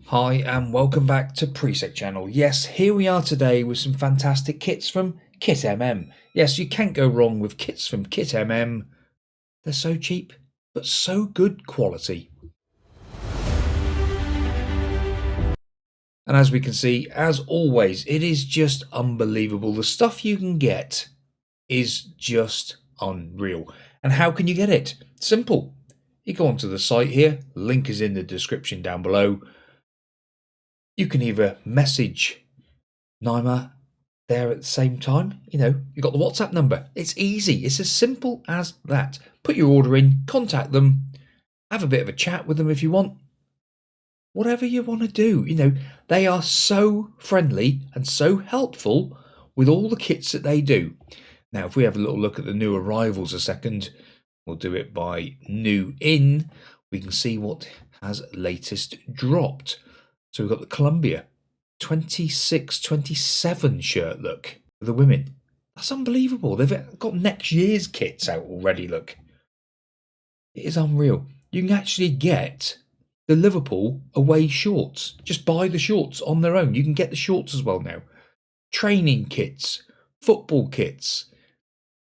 Hi and welcome back to Preset Channel. Yes, here we are today with some fantastic kits from KITMM. Yes, you can't go wrong with kits from KITMM. They're so cheap, but so good quality. And as we can see, as always, it is just unbelievable. The stuff you can get is just unreal. And how can you get it? Simple. You go onto the site here, link is in the description down below. You can either message Naima there at the same time. You've got the WhatsApp number. It's easy. It's as simple as that. Put your order in, contact them, have a bit of a chat with them if you want. Whatever you want to do. They are so friendly and so helpful with all the kits that they do. Now, if we have a little look at the new arrivals a second, we'll do it by new in. We can see what has latest dropped. So we've got the Columbia 26-27 shirt look for the women. That's unbelievable. They've got next year's kits out already, look. It is unreal. You can actually get the Liverpool away shorts. Just buy the shorts on their own. You can get the shorts as well now. Training kits, football kits.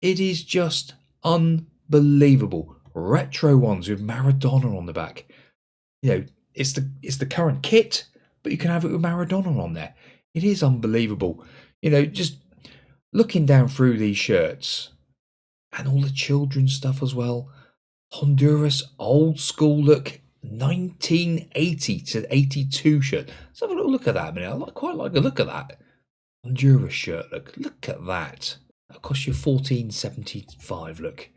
It is just unbelievable. Retro ones with Maradona on the back. It's the current kit, but you can have it with Maradona on there. It is unbelievable. Just looking down through these shirts and all the children's stuff as well. Honduras old school look 1980 to 82 shirt. Let's have a little look at that a minute. I quite like a look at that. Honduras shirt look. Look at that. That costs you $14.75 look.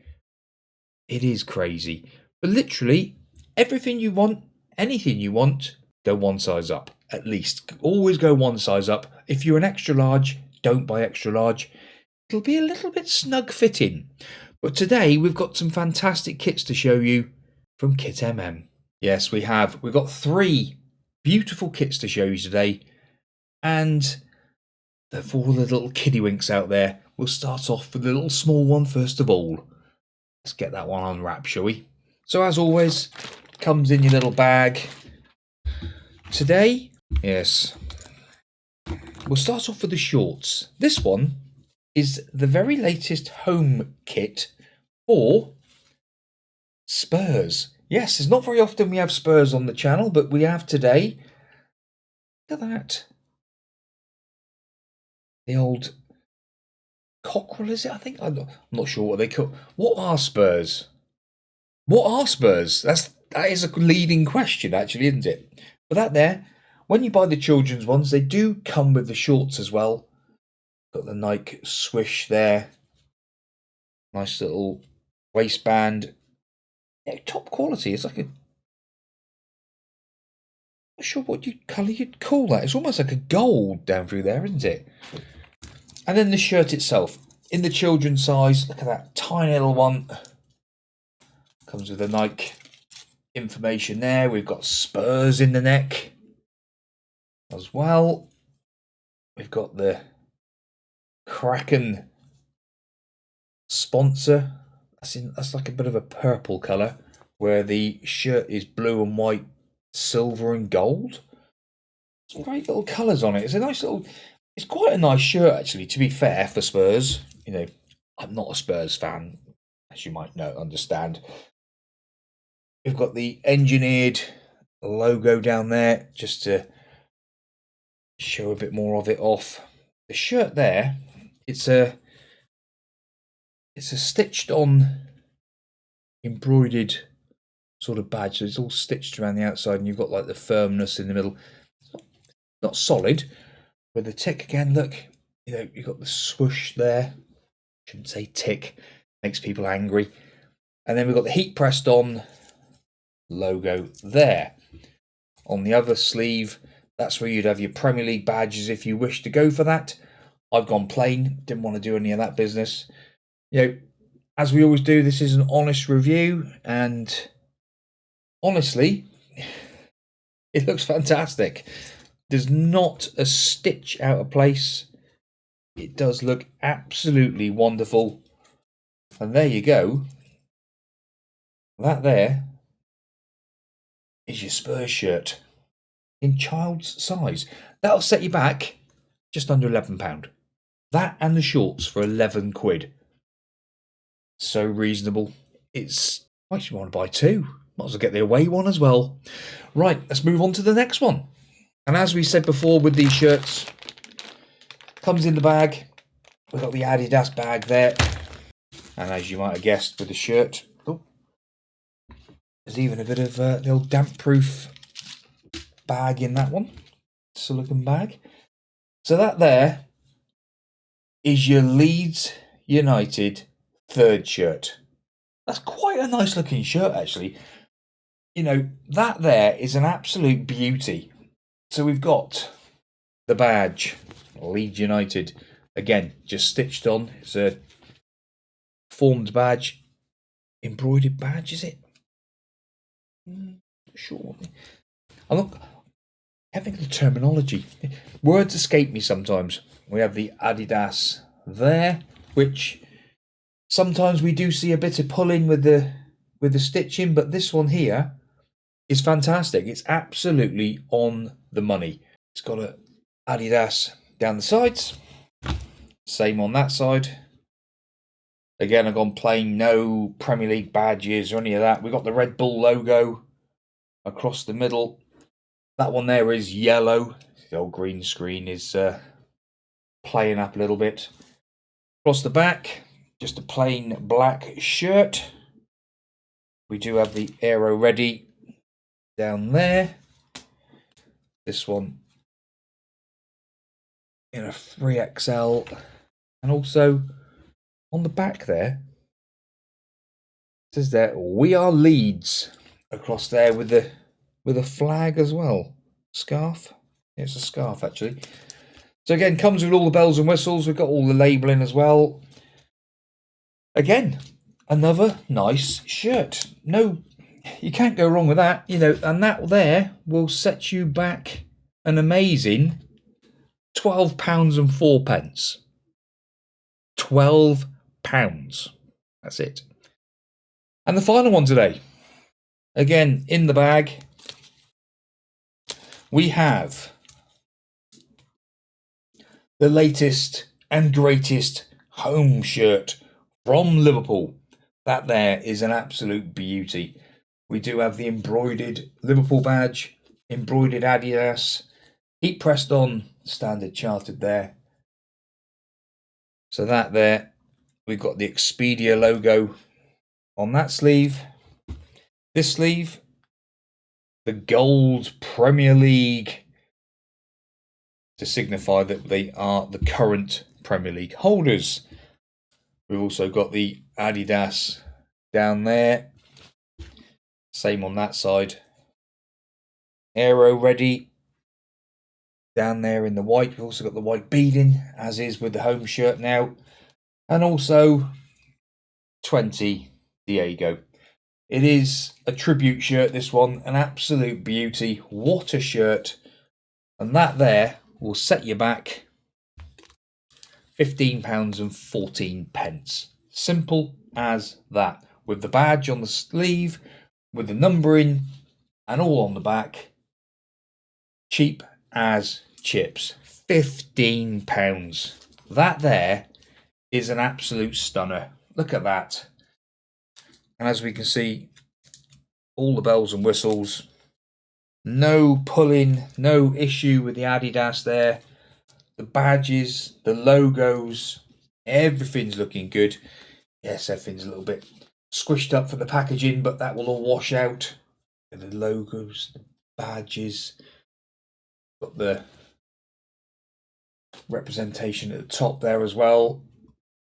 It is crazy. But literally everything you want, anything you want, go one size up. At least always go one size up. If you're an extra large, don't buy extra large. It'll be a little bit snug fitting. But today we've got some fantastic kits to show you from KITMM. Yes, we have. We've got 3 beautiful kits to show you today. And for all the little kiddywinks out there, we'll start off with the little small one first of all. Let's get that one unwrapped, shall we? So as always, comes in your little bag. Today, yes, we'll start off with the shorts. This one is the very latest home kit for Spurs. Yes, it's not very often we have Spurs on the channel, but we have today. Look at that. The old cockerel, is it? I think I'm not sure what they call. What are Spurs? What are Spurs? That is a leading question, actually, isn't it? But that there, when you buy the children's ones, they do come with the shorts as well. Got the Nike swish there. Nice little waistband. Yeah, top quality. It's like a... Not sure what colour you'd call that. It's almost like a gold down through there, isn't it? And then the shirt itself. In the children's size, look at that tiny little one. Comes with the Nike information there. We've got Spurs in the neck as well. We've got the Kraken sponsor. That's like a bit of a purple colour, where the shirt is blue and white, silver and gold. Some great little colours on it. It's a nice little... It's quite a nice shirt, actually, to be fair, for Spurs. I'm not a Spurs fan, as you might understand. We've got the engineered logo down there, just to show a bit more of it off. The shirt there, it's a stitched on embroidered sort of badge. So it's all stitched around the outside, and you've got like the firmness in the middle. It's not solid. With the tick again, look, you've got the swoosh there. Shouldn't say tick, makes people angry. And then we've got the heat pressed on logo there. On the other sleeve, that's where you'd have your Premier League badges if you wish to go for that. I've gone plain, didn't want to do any of that business. As we always do, this is an honest review, and honestly, it looks fantastic. There's not a stitch out of place. It does look absolutely wonderful. And there you go. That there is your Spurs shirt. in child's size. That'll set you back just under £11. That and the shorts for 11 quid. So reasonable. It's, I actually want to buy two. Might as well get the away one as well. Right, let's move on to the next one. And as we said before with these shirts, comes in the bag. We've got the Adidas bag there. And as you might have guessed with the shirt, there's even a bit of the old damp-proof bag in that one. Silicone bag. So that there is your Leeds United third shirt. That's quite a nice looking shirt, actually. You know, that there is an absolute beauty. So we've got the badge, Leeds United. Again, just stitched on. It's a formed badge. Embroidered badge, is it? Not sure. I'm not having the terminology. Words escape me sometimes. We have the Adidas there, which sometimes we do see a bit of pulling with the stitching, but this one here is fantastic. It's absolutely on the money. It's got a Adidas down the sides. Same on that side. Again, I've gone plain, no Premier League badges or any of that. We've got the Red Bull logo across the middle. That one there is yellow. The old green screen is playing up a little bit. Across the back, just a plain black shirt. We do have the Aero Ready down there. This one in a 3XL. And also on the back there, it says there, "We are Leeds," across there with a flag as well. Scarf. It's a scarf, actually. So again, comes with all the bells and whistles. We've got all the labelling as well. Again, another nice shirt. No, you can't go wrong with that, you know, and that there will set you back an amazing £12.04. £12. That's it. And the final one today. Again, in the bag, we have the latest and greatest home shirt from Liverpool. That there is an absolute beauty. We do have the embroidered Liverpool badge, embroidered Adidas, heat pressed on, standard chartered there. So that there, we've got the Expedia logo on that sleeve. This sleeve, the gold Premier League, to signify that they are the current Premier League holders. We've also got the Adidas down there. Same on that side. Aero Ready down there in the white. We've also got the white beading, as is with the home shirt now. And also 20 Diego. It is a tribute shirt, this one. An absolute beauty. What a shirt. And that there will set you back £15.14. Simple as that. With the badge on the sleeve, with the numbering, and all on the back. Cheap as chips. £15. That there is an absolute stunner. Look at that. And as we can see, all the bells and whistles. No pulling, no issue with the Adidas there. The badges, the logos, everything's looking good. Yes, everything's a little bit squished up for the packaging, but that will all wash out. The logos, the badges, got the representation at the top there as well.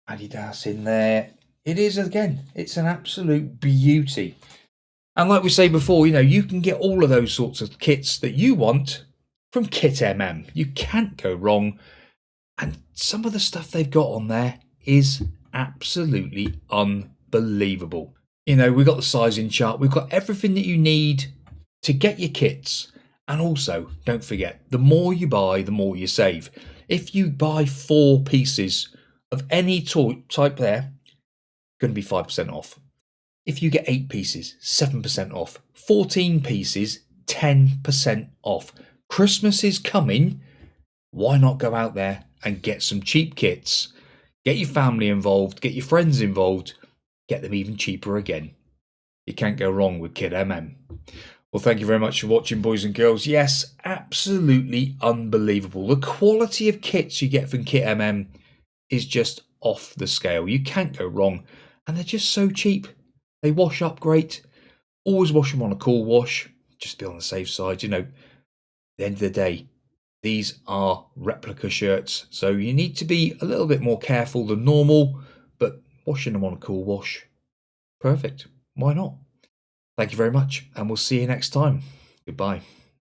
Adidas in there. It is, again, it's an absolute beauty. And like we say before, you know, you can get all of those sorts of kits that you want from KITMM. You can't go wrong. And some of the stuff they've got on there is absolutely unbelievable. You know, we've got the sizing chart. We've got everything that you need to get your kits. And also, don't forget, the more you buy, the more you save. If you buy 4 pieces of any type there, going to be 5% off. If you get 8 pieces, 7% off. 14 pieces, 10% off. Christmas is coming. Why not go out there and get some cheap kits? Get your family involved, get your friends involved, get them even cheaper again. You can't go wrong with KITMM. Well, thank you very much for watching, boys and girls. Yes, absolutely unbelievable. The quality of kits you get from KITMM is just off the scale. You can't go wrong. And they're just so cheap. They wash up great. Always wash them on a cool wash. Just be on the safe side. You know, at the end of the day, these are replica shirts. So you need to be a little bit more careful than normal. But washing them on a cool wash, perfect. Why not? Thank you very much, and we'll see you next time. Goodbye.